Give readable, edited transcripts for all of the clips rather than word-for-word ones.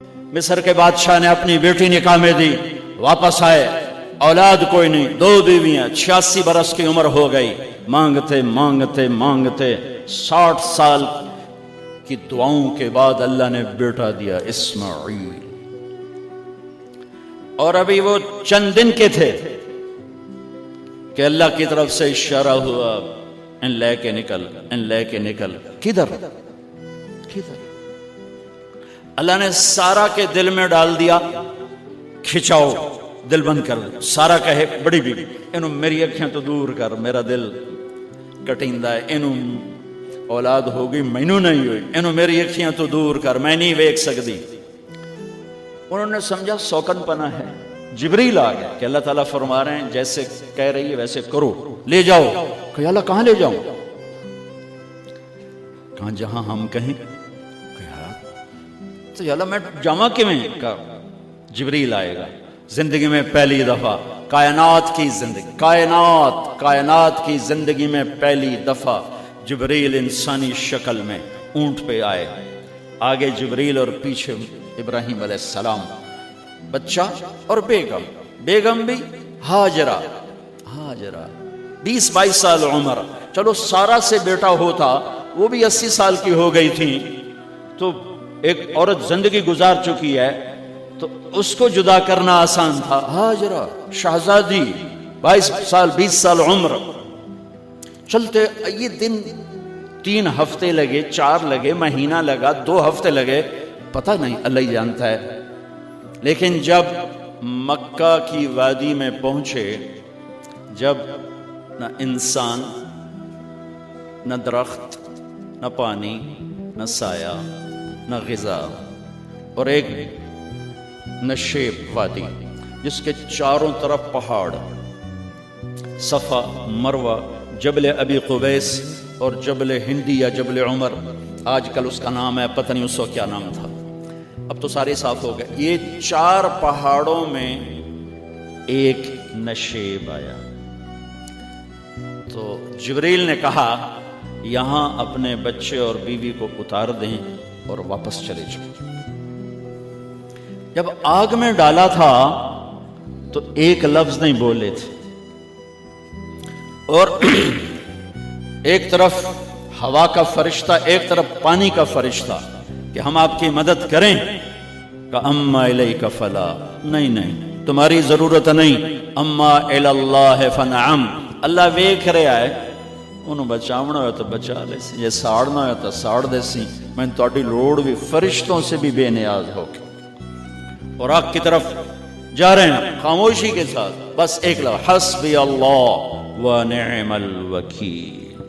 مصر کے بادشاہ نے اپنی بیٹی نکاح میں دی، واپس آئے، اولاد کوئی نہیں، 2 بیویاں، 86 برس کی عمر ہو گئی، مانگتے مانگتے مانگتے 60 سال کی دعاؤں کے بعد اللہ نے بیٹا دیا، اسماعیل۔ اور ابھی وہ چند دن کے تھے کہ اللہ کی طرف سے اشارہ ہوا، ان لے کے نکل، ان لے کے نکل۔ کدھر کدھر؟ اللہ نے سارا کے دل میں ڈال دیا، کھچاؤ، دل بند کر دیا۔ سارا کہے بڑی بیوی، انہوں میری اکھیں تو دور کر، میرا دل کٹیندا ہے، انہوں اولاد ہوگی مینوں نہیں ہوئی، انہوں میری اکھیں تو دور کر، میں نہیں ویکھ سکتی۔ انہوں نے سمجھا سوکن پنا ہے۔ جبریل آ گیا کہ اللہ تعالیٰ فرما رہے ہیں جیسے کہہ رہی ہے ویسے کرو، لے جاؤ۔ کہ اللہ کہاں لے جاؤں؟ کہاں جہاں ہم کہیں۔ تو یا اللہ میں جامع کیویں؟ کہا جبریل آئے گا زندگی میں پہلی دفعہ، کائنات کی زندگی، کائنات کی زندگی میں پہلی دفعہ جبریل انسانی شکل میں اونٹ پہ آئے، آگے جبریل اور پیچھے ابراہیم علیہ السلام، بچہ اور بیگم بھی ہاجرہ 20-22 سال عمر۔ چلو سارا سے بیٹا ہوتا، وہ بھی 80 سال کی ہو گئی تھی، تو ایک عورت زندگی گزار چکی ہے تو اس کو جدا کرنا آسان تھا۔ ہاجرہ شہزادی 22 سال 20 سال عمر۔ چلتے یہ دن 3 ہفتے لگے، 4 لگے، مہینہ لگا، 2 ہفتے لگے، پتہ نہیں، اللہ ہی جانتا ہے۔ لیکن جب مکہ کی وادی میں پہنچے، جب نہ انسان، نہ درخت، نہ پانی، نہ سایہ، نہ غذا، اور ایک نشیب وادی جس کے چاروں طرف پہاڑ، صفا، مروہ، جبل ابی قبیس اور جبل ہندی یا جبل عمر، آج کل اس کا نام ہے، پتہ نہیں اس وقت کیا نام تھا، اب تو سارے صاف ہو گئے۔ یہ 4 پہاڑوں میں ایک نشیب آیا، تو جبریل نے کہا یہاں اپنے بچے اور بیوی کو اتار دیں اور واپس چلے جائیں۔ جب آگ میں ڈالا تھا تو ایک لفظ نہیں بولے تھے، اور ایک طرف ہوا کا فرشتہ، ایک طرف پانی کا فرشتہ کہ ہم آپ کی مدد کریں، کہ اما الیک فلا، نہیں تمہاری ضرورت نہیں، اما اللہ فنعم، اللہ ویکھ رہا ہے، انہوں بچاونا ہو تو بچا لے سی، یہ ساڑنا ہو تو ساڑ دے سی، میں تہاڈی لوڑ بھی فرشتوں سے بھی بے نیاز ہو کے۔ اور آگ کی طرف جا رہے ہیں خاموشی کے ساتھ، بس ایک لفظ، حسبی اللہ ونعم الوکیل،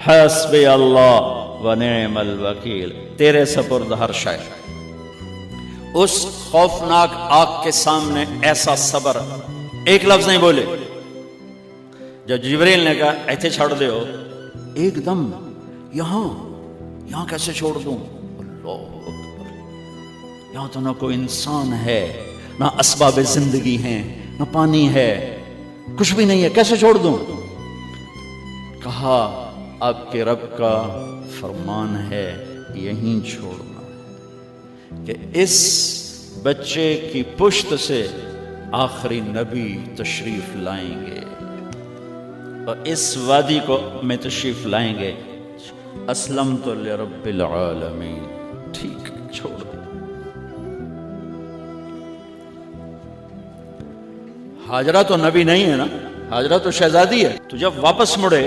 حسبی اللہ ونعم الوکیل، تیرے سپرد ہر شے۔ اس خوفناک آگ کے سامنے ایسا صبر، ایک لفظ نہیں بولے۔ جب جبریل نے کہا ایتھے چھوڑ دے ہو، ایک دم یہاں کیسے چھوڑ دوں؟ اللہ اکبر، یہاں تو نہ کوئی انسان ہے، نہ اسباب زندگی ہیں، نہ پانی ہے، کچھ بھی نہیں ہے، کیسے چھوڑ دوں؟ کہا آپ کے رب کا فرمان ہے یہیں چھوڑنا ہے، کہ اس بچے کی پشت سے آخری نبی تشریف لائیں گے اور اس وادی کو میں تشریف لائیں گے۔ اسلمت لرب العالمین، ٹھیک چھوڑ دے۔ ہاجرہ تو نبی نہیں ہے نا، ہاجرہ تو شہزادی ہے۔ تو جب واپس مڑے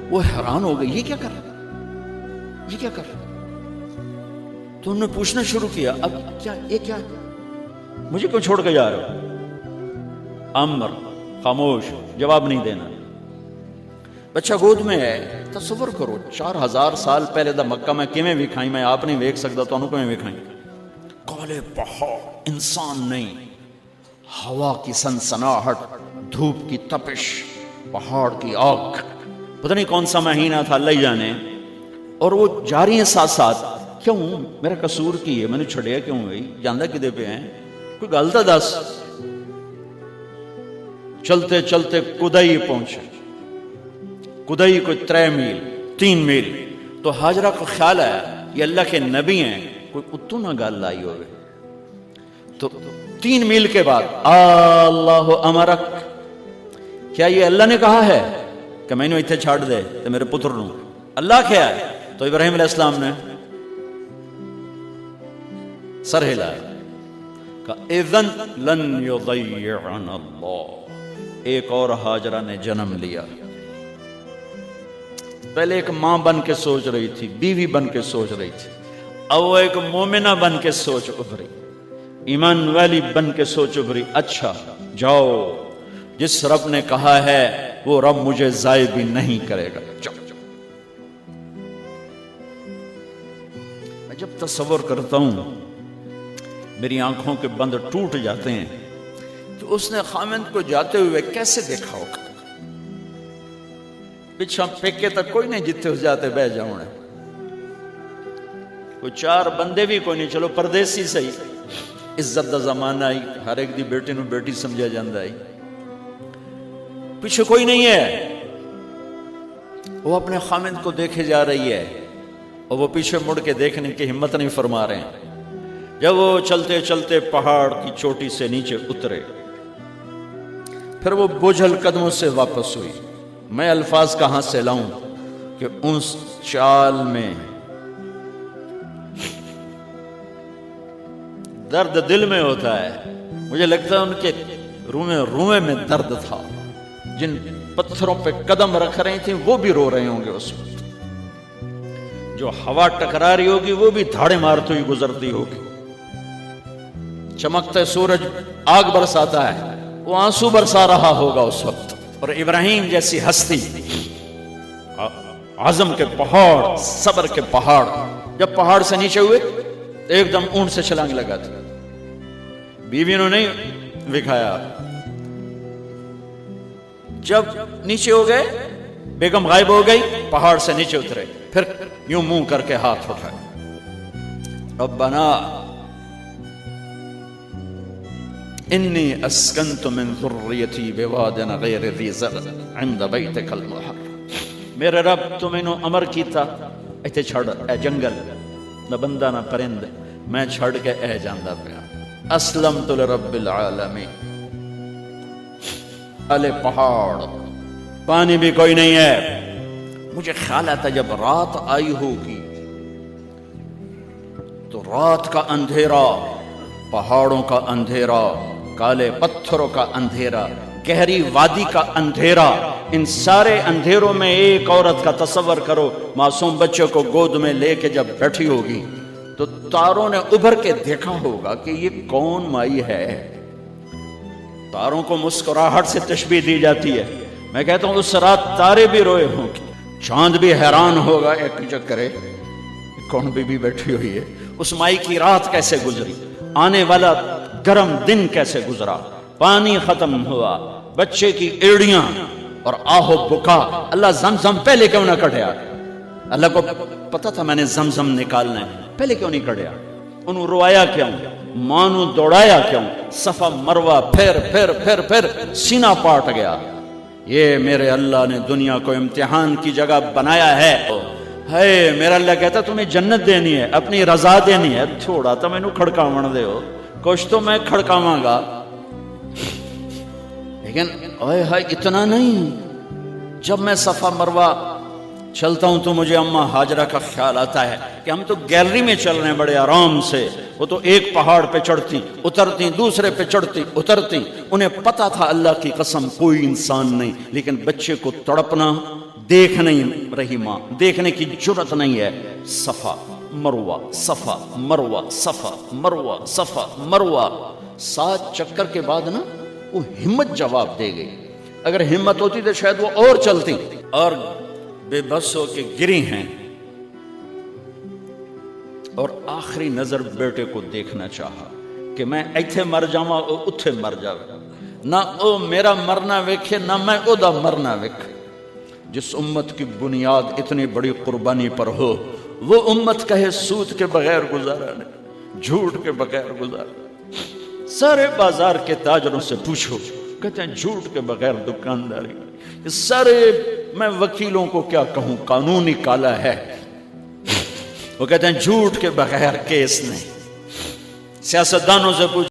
وہ حیران ہو گئی، یہ کیا کر رہا، یہ کیا کر رہا؟ تو انہوں نے پوچھنا شروع کیا، اب کیا، یہ کیا، مجھے کیوں چھوڑ کے جا رہے ہو؟ امر، خاموش، جواب نہیں دینا۔ بچہ گود میں ہے، تصور کرو 4000 سال پہلے دا مکہ میں کیویں وکھائیں، میں آپ نہیں ویکھ سکتا تو انہوں کیویں وکھائیں؟ کالے پہاڑ، انسان نہیں، ہوا کی سنسناہٹ، دھوپ کی تپش، پہاڑ کی آگ، پتہ نہیں کون سا مہینہ تھا، اللہ ہی جانے۔ اور وہ جاری ہیں ساتھ ساتھ، کیوں میرا قصور کی ہے، میں نے چھڑیا کیوں ہوئی، جاندہ کدے پہ ہیں، کوئی غلطہ دس۔ چلتے چلتے کدئی پہنچے، کدئی کوئی 3 میل، تو ہاجرہ کو خیال آیا یہ اللہ کے نبی ہیں، کوئی اتو نہ گل آئی ہوئے، تو 3 میل کے بعد اللہ امرک، کیا یہ اللہ نے کہا ہے کہ میں نے اتنے چھاڑ دے تو میرے پتر نو؟ اللہ کیا ہے؟ تو ابراہیم علیہ السلام نے سر ہلایا کہ اذن لن یضیعنا اللہ۔ ایک اور ہاجرہ نے جنم لیا۔ پہلے ایک ماں بن کے سوچ رہی تھی، بیوی بن کے سوچ رہی تھی، اب وہ ایک مومنہ بن کے سوچ ابھری، ایمان والی بن کے سوچ ابھری، اچھا جاؤ، جس رب نے کہا ہے وہ رب مجھے ضائع بھی نہیں کرے گا، جاؤ۔ میں جب تصور کرتا ہوں میری آنکھوں کے بند ٹوٹ جاتے ہیں تو اس نے خامند کو جاتے ہوئے کیسے دیکھا ہوگا؟ پچھا پیکے تک کوئی نہیں جتے ہو جاتے بہ جاؤں، کوئی 4 بندے بھی کوئی نہیں، چلو پردیسی صحیح، عزت دا زمانہ آئی، ہر ایک دی بیٹے نو بیٹی سمجھا جاندہ آئی، پیچھے کوئی نہیں ہے، وہ اپنے خامند کو دیکھے جا رہی ہے اور وہ پیچھے مڑ کے دیکھنے کی ہمت نہیں فرما رہے ہیں۔ جب وہ چلتے چلتے پہاڑ کی چوٹی سے نیچے اترے، پھر وہ بوجھل قدموں سے واپس ہوئی۔ میں الفاظ کہاں سے لاؤں کہ اس چال میں درد دل میں ہوتا ہے۔ مجھے لگتا ہے ان کے روئے میں درد تھا، جن پتھروں پہ قدم رکھ رہی تھیں وہ بھی رو رہے ہوں گے اس وقت، جو ہوا ٹکرا رہی ہوگی وہ بھی دھاڑے مارتی ہوئی گزرتی ہوگی، چمکتے سورج آگ برساتا ہے وہ آنسو برسا رہا ہوگا اس وقت۔ اور ابراہیم جیسی ہستی، عزم کے پہاڑ، صبر کے پہاڑ، جب پہاڑ سے نیچے ہوئے ایک دم اونٹ سے چھلانگ لگا تھی، بیوی نے نہیں دکھایا، جب نیچے ہو گئے بیگم غائب ہو گئی، پہاڑ سے نیچے اترے، پھر یوں منہ کر کے ہاتھ اٹھائے، ربنا انی اسکنت من ذریتی بواد غیر ذی زرع عند بیتک المحرم۔ میرے رب تو میں نے امر کیتا ایتھے چھڑ، اے جنگل نہ بندہ نہ پرند، میں چھڑ کے اے جاندہ پیا، اسلمت لرب العالمین۔ الے پہاڑ، پانی بھی کوئی نہیں ہے۔ مجھے خیال آتا جب رات آئی ہوگی تو رات کا اندھیرا، پہاڑوں کا اندھیرا، کالے پتھروں کا اندھیرا، گہری وادی کا اندھیرا، ان سارے اندھیروں میں ایک عورت کا تصور کرو، معصوم بچے کو گود میں لے کے جب بیٹھی ہوگی تو تاروں نے ابھر کے دیکھا ہوگا کہ یہ کون مائی ہے۔ تاروں کو مسکراہٹ سے تشبیہ دی جاتی ہے، میں کہتا ہوں اس رات تارے بھی روئے ہوں گے، چاند بھی حیران ہوگا، ایک چکرے کون بی بی بیٹھی ہوئی ہے، اس مائی کی رات کیسے گزری، آنے والا گرم دن کیسے گزرا، پانی ختم ہوا، بچے کی ایڑیاں اور آہو بکا۔ اللہ زمزم پہلے کیوں نہ کڑیا؟ اللہ کو پتا تھا میں نے زمزم نکالنا ہے، پہلے کیوں نہیں کڑیا؟ انہوں روایا کیوں؟ مانو دوڑایا کیوں؟ صفا مروہ پھر پھر پھر پھر سینہ پاٹ گیا۔ یہ میرے اللہ نے دنیا کو امتحان کی جگہ بنایا ہے۔ ہے میرا اللہ کہتا تمہیں جنت دینی ہے، اپنی رضا دینی ہے، تھوڑا تو میں نو کھڑکاون دے ہو، کچھ تو میں کھڑکاواں گا، لیکن اوہ ہائے اتنا نہیں۔ جب میں صفا مروہ چلتا ہوں تو مجھے اماں ہاجرہ کا خیال آتا ہے کہ ہم تو گیلری میں چل رہے ہیں بڑے آرام سے، وہ تو ایک پہاڑ پہ چڑھتی اترتی، دوسرے پہ چڑھتی اترتی، انہیں پتا تھا اللہ کی قسم کوئی انسان نہیں، لیکن بچے کو تڑپنا دیکھ نہیں رہی ماں، دیکھنے کی جرت نہیں ہے۔ صفا مروہ صفا مروہ صفا مروہ صفا مروہ، 7 چکر کے بعد نا وہ ہمت جواب دے گئی۔ اگر ہمت ہوتی تو شاید وہ اور چلتی، اور بے بس ہو کے گری ہیں، اور آخری نظر بیٹے کو دیکھنا چاہا کہ میں ایتھے مر جاواں او اتھے مر جاوے، نہ او میرا مرنا ویکھے نہ میں او دا مرنا ویکھے۔ جس امت کی بنیاد اتنی بڑی قربانی پر ہو، وہ امت کہے سود کے بغیر گزارا نہیں، جھوٹ کے بغیر گزارا۔ سارے بازار کے تاجروں سے پوچھو، کہتے ہیں جھوٹ کے بغیر دکانداری۔ سارے میں وکیلوں کو کیا کہوں، قانون نکالا ہے، وہ کہتے ہیں جھوٹ کے بغیر کیس نہیں۔ سیاستدانوں سے پوچھو،